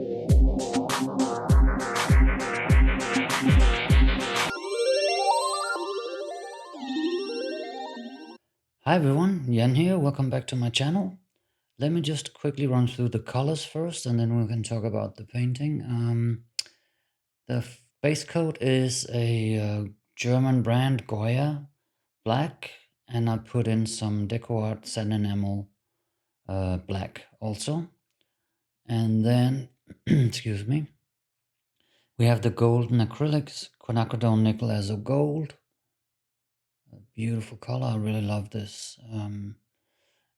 Hi everyone, Jan here, welcome back to my channel. Let me just quickly run through the colors first and then we can talk about the painting. The base coat is a German brand, Goya Black, and I put in some DecoArt Satin Enamel Black also. And then, excuse me, we have the golden acrylics, Quinacridone Nickel as a gold. A beautiful color, I really love this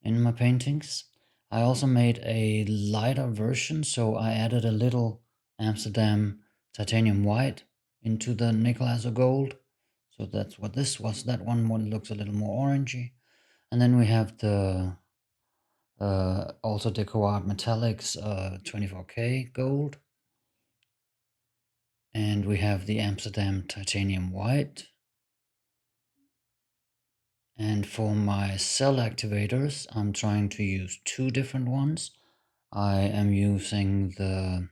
in my paintings. I also made a lighter version, so I added a little Amsterdam titanium white into the nickel as a gold. So that's what this was. That one looks a little more orangey. And then we have the also DecoArt Metallics 24K gold. And we have the Amsterdam titanium white. And for my cell activators, I'm trying to use two different ones. I am using the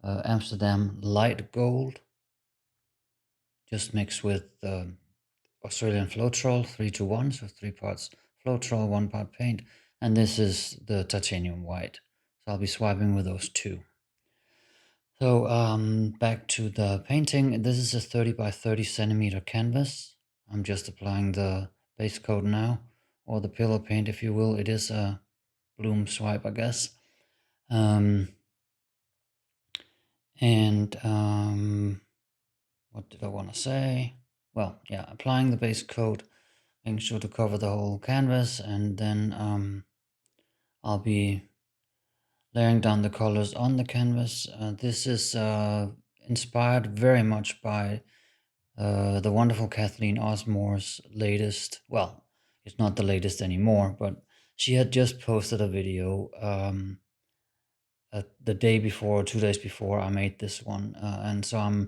Amsterdam light gold, just mixed with Australian Floetrol 3:1, so 3 parts Floetrol, 1 part paint, and this is the titanium white. So I'll be swiping with those two. So back to the painting. This is a 30 by 30 centimeter canvas. I'm just applying the base coat now, or the pillow paint, if you will. It is a bloom swipe, I guess. What did I want to say? Well, yeah, applying the base coat, making sure to cover the whole canvas, and then I'll be layering down the colors on the canvas. This is inspired very much by the wonderful Kathleen Osmore's latest, well, it's not the latest anymore, but she had just posted a video the day before, 2 days before I made this one, and so I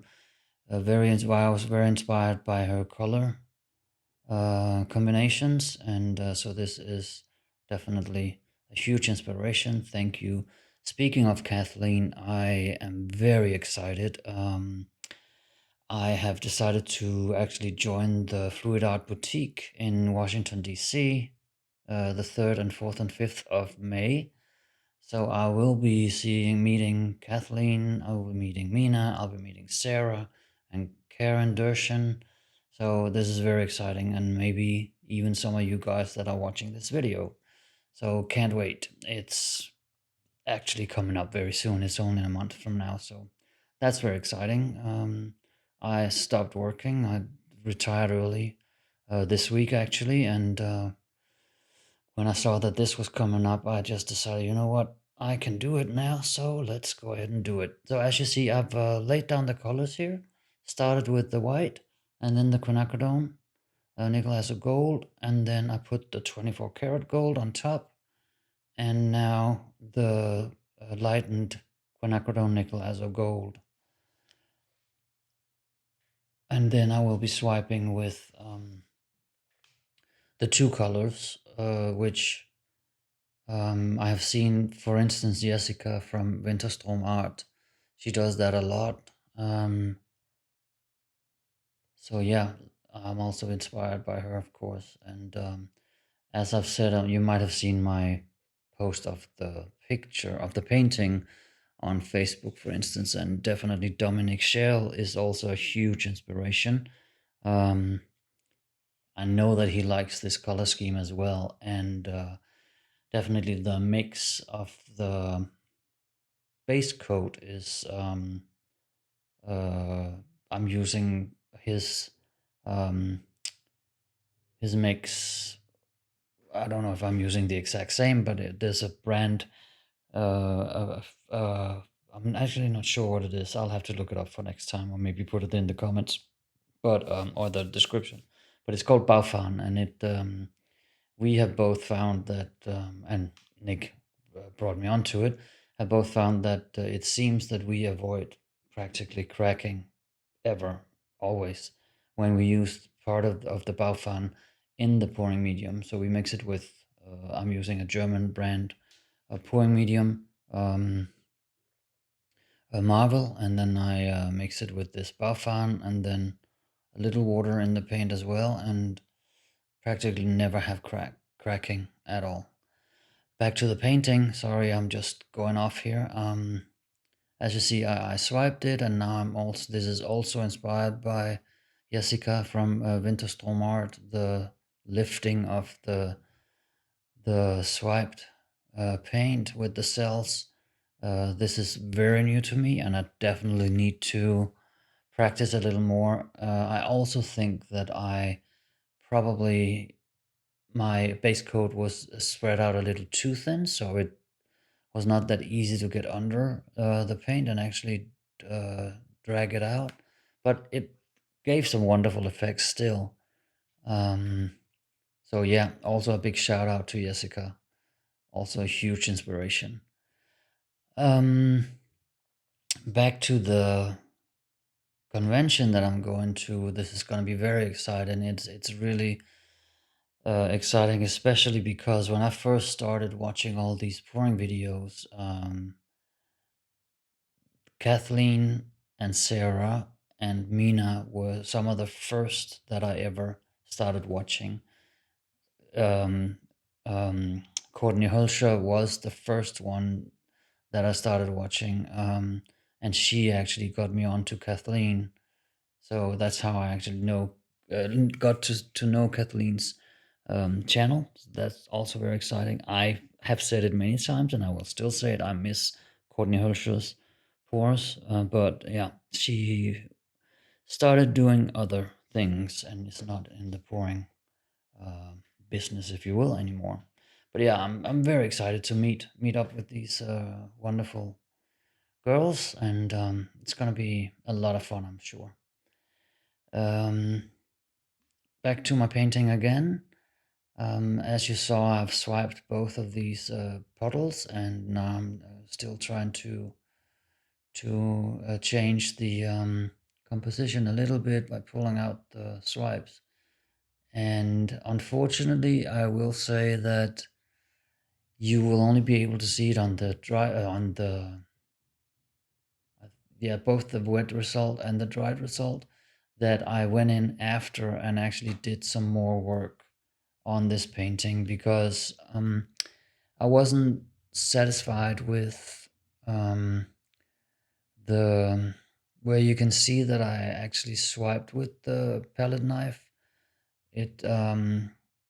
was very inspired by her color combinations, and so this is definitely a huge inspiration. Thank you. Speaking of Kathleen, I am very excited. I have decided to actually join the Fluid Art Boutique in Washington, D.C., the 3rd and 4th and 5th of May. So I will be meeting Kathleen, I will be meeting Mina, I'll be meeting Sarah and Karen Dershan. So this is very exciting, and maybe even some of you guys that are watching this video. So can't wait. It's actually coming up very soon. It's only a month from now, so that's very exciting. I stopped working. I retired early this week actually, and when I saw that this was coming up, I just decided, you know what, I can do it now, so let's go ahead and do it. So as you see, I've laid down the colors here. Started with the white, and then the quinacridone, nickel as a gold, and then I put the 24 karat gold on top, and now the lightened quinacridone nickel as a gold. And then I will be swiping with the two colors, which I have seen, for instance, Jessica from Winterstrom Art. She does that a lot. So yeah, I'm also inspired by her, of course. And as I've said, you might have seen my post of the picture of the painting on Facebook, for instance, and definitely Dominic Schell is also a huge inspiration. I know that he likes this color scheme as well, and definitely the mix of the base coat is I'm using um, his mix. I don't know if I'm using the exact same, but there's a brand. I'm actually not sure what it is. I'll have to look it up for next time, or maybe put it in the comments, but or the description. But it's called Baufan, and it we have both found that, and Nick brought me onto it, have both found that it seems that we avoid practically cracking ever, always, when we use part of the Baufan in the pouring medium. So we mix it with, I'm using a German brand of pouring medium. marble, and then I mix it with this Baufan, and then a little water in the paint as well, and practically never have cracking at all. Back to the painting. Sorry, I'm just going off here. As you see, I swiped it, and now I'm also. This is also inspired by Jessica from Winterstrom Art. The lifting of the swiped paint with the cells. This is very new to me, and I definitely need to practice a little more. I also think that I probably my base coat was spread out a little too thin, so it was not that easy to get under the paint and actually uh, drag it out. But it gave some wonderful effects still. Um, so yeah, also a big shout out to Jessica. Also a huge inspiration. Um, Back to the convention that I'm going to. This is going to be very exciting. It's really exciting, especially because when I first started watching all these pouring videos, Kathleen and Sarah and Mina were some of the first that I ever started watching. Um, Courtney Hulscher was the first one that I started watching, and she actually got me on to Kathleen. So that's how I actually got to know Kathleen's channel. That's also very exciting. I have said it many times, and I will still say it. I miss Courtney Hulscher's pours, but yeah, she started doing other things and is not in the pouring uh, business, if you will, anymore. But yeah, I'm very excited to meet up with these wonderful girls, and it's gonna be a lot of fun, I'm sure. Um, Back to my painting again. As you saw, I've swiped both of these puddles, and now I'm still trying to change the composition a little bit by pulling out the swipes. And unfortunately, I will say that you will only be able to see it on the dry on the yeah, both the wet result and the dried result, that I went in after and actually did some more work on this painting, because I wasn't satisfied with um, the where you can see that I actually swiped with the palette knife. It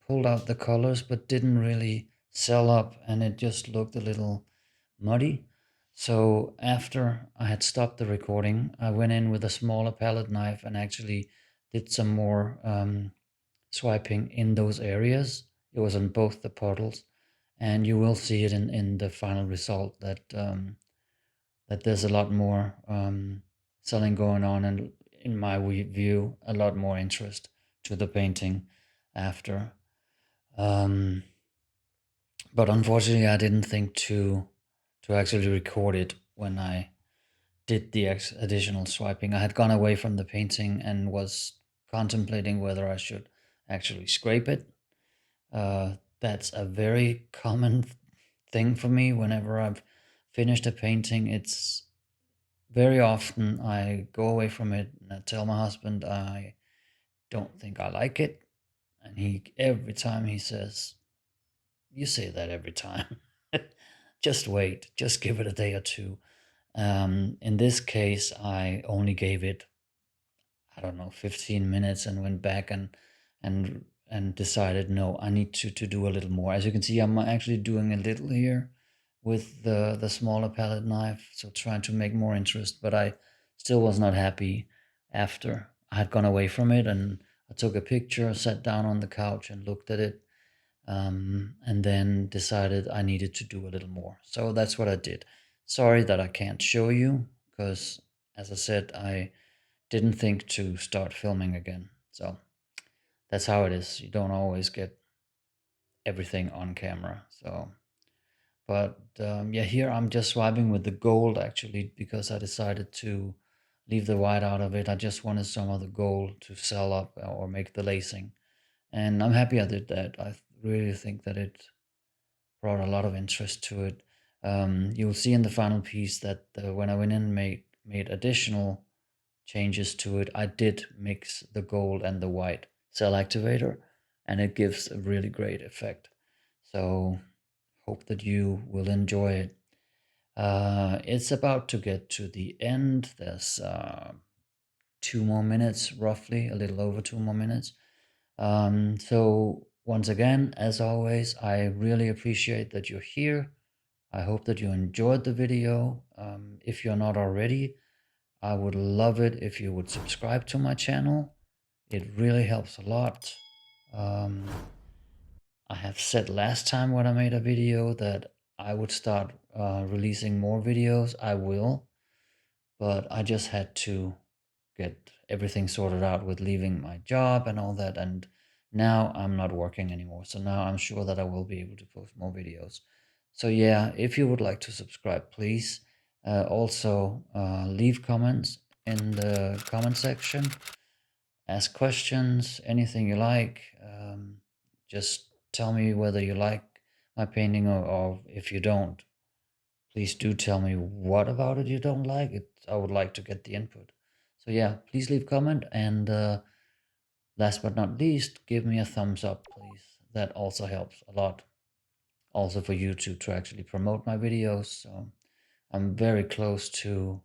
pulled out the colors but didn't really sell up, and it just looked a little muddy. So after I had stopped the recording, I went in with a smaller palette knife and actually did some more swiping in those areas. It was on both the portals, and you will see it in the final result that that there's a lot more selling going on, and in my view, a lot more interest to the painting after. Um, but unfortunately, I didn't think to actually record it when I did the additional swiping. I had gone away from the painting and was contemplating whether I should actually scrape it. That's a very common thing for me whenever I've finished a painting. It's very often I go away from it and I tell my husband I don't think I like it. And he, every time he says, "You say that every time." Just wait, just give it a day or two. In this case, I only gave it, I don't know, 15 minutes, and went back and decided, no, I need to do a little more. As you can see, I'm actually doing a little here with the smaller palette knife, so trying to make more interest, but I still was not happy after I had gone away from it, and I took a picture, sat down on the couch and looked at it, and then decided I needed to do a little more. So that's what I did. Sorry that I can't show you, because as I said, I didn't think to start filming again. So that's how it is. You don't always get everything on camera. So, but yeah, here I'm just swiping with the gold actually, because I decided to leave the white out of it. I just wanted some of the gold to sell up or make the lacing. And I'm happy I did that. I really think that it brought a lot of interest to it. You'll see in the final piece that when I went in and made additional changes to it, I did mix the gold and the white cell activator, and it gives a really great effect. So hope that you will enjoy it. It's about to get to the end. There's 2 more minutes, roughly, a little over 2 more minutes. So once again, as always, I really appreciate that you're here. I hope that you enjoyed the video. If you're not already, I would love it if you would subscribe to my channel. It really helps a lot. I have said last time when I made a video that I would start releasing more videos. I will, but I just had to get everything sorted out with leaving my job and all that, and now I'm not working anymore. So now I'm sure that I will be able to post more videos. So yeah, if you would like to subscribe, please. Also, leave comments in the comment section. Ask questions, anything you like. Just tell me whether you like my painting, or if you don't. Please do tell me what about it you don't like. I would like to get the input. So yeah, please leave comment, and last but not least, give me a thumbs up, please. That also helps a lot. Also for YouTube to actually promote my videos. So I'm very close to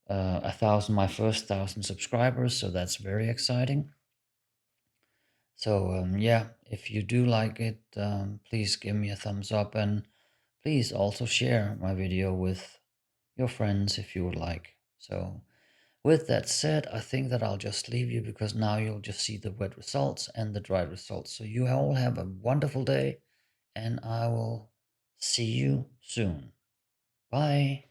my first 1,000 subscribers, so that's very exciting. So yeah, if you do like it, please give me a thumbs up, and please also share my video with your friends if you would like. So with that said, I think that I'll just leave you, because now you'll just see the wet results and the dry results. So you all have a wonderful day, and I will see you soon. Bye.